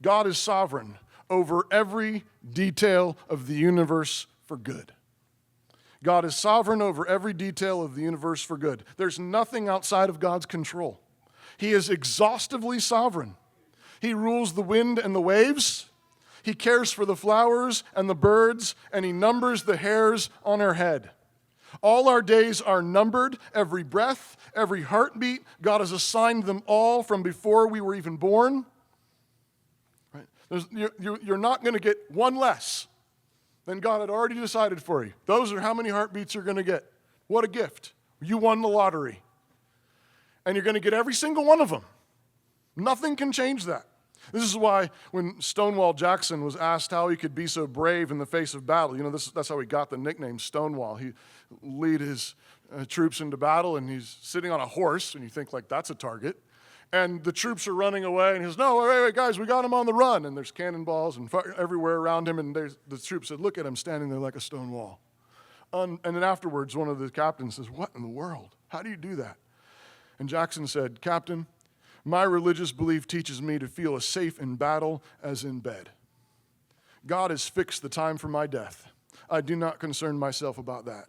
God is sovereign over every detail of the universe for good. God is sovereign over every detail of the universe for good. There's nothing outside of God's control. He is exhaustively sovereign. He rules the wind and the waves. He cares for the flowers and the birds, and he numbers the hairs on our head. All our days are numbered, every breath, every heartbeat. God has assigned them all from before we were even born. Right? You're not going to get one less than God had already decided for you. Those are how many heartbeats you're going to get. What a gift. You won the lottery. And you're going to get every single one of them. Nothing can change that. This is why when Stonewall Jackson was asked how he could be so brave in the face of battle, that's how he got the nickname Stonewall. He lead his troops into battle, and he's sitting on a horse, and you think, like, that's a target. And the troops are running away, and he says, no, wait, guys, we got him on the run. And there's cannonballs and fire everywhere around him, and the troops said, look at him standing there like a stone wall. And then afterwards, one of the captains says, what in the world? How do you do that? And Jackson said, Captain, my religious belief teaches me to feel as safe in battle as in bed. God has fixed the time for my death. I do not concern myself about that,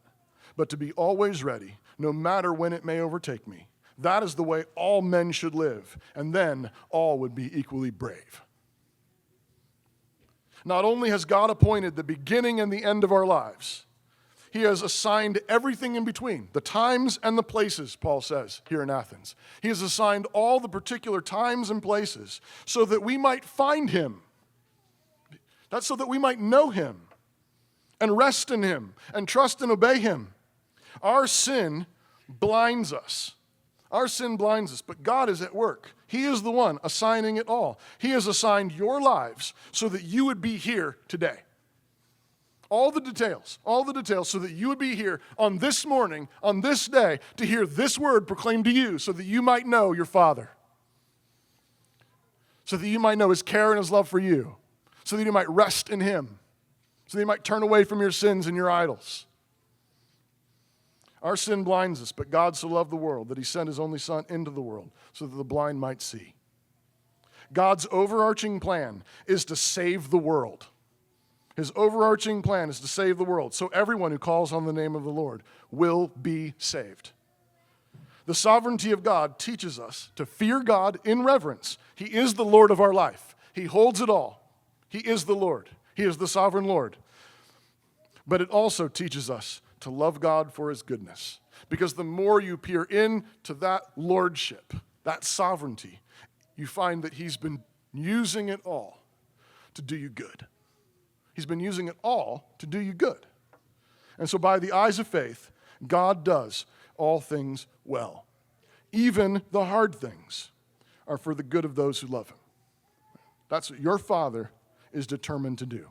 but to be always ready, no matter when it may overtake me. That is the way all men should live, and then all would be equally brave. Not only has God appointed the beginning and the end of our lives, he has assigned everything in between, the times and the places, Paul says here in Athens. He has assigned all the particular times and places so that we might find him. That's so that we might know him and rest in him and trust and obey him. Our sin blinds us. Our sin blinds us, but God is at work. He is the one assigning it all. He has assigned your lives so that you would be here today. All the details so that you would be here on this morning, on this day, to hear this word proclaimed to you so that you might know your Father. So that you might know his care and his love for you. So that you might rest in him. So that you might turn away from your sins and your idols. Our sin blinds us, but God so loved the world that he sent his only Son into the world so that the blind might see. God's overarching plan is to save the world. His overarching plan is to save the world, so everyone who calls on the name of the Lord will be saved. The sovereignty of God teaches us to fear God in reverence. He is the Lord of our life. He holds it all. He is the Lord. He is the sovereign Lord. But it also teaches us to love God for his goodness. Because the more you peer into that lordship, that sovereignty, you find that he's been using it all to do you good. He's been using it all to do you good. And so by the eyes of faith, God does all things well. Even the hard things are for the good of those who love him. That's what your Father is determined to do.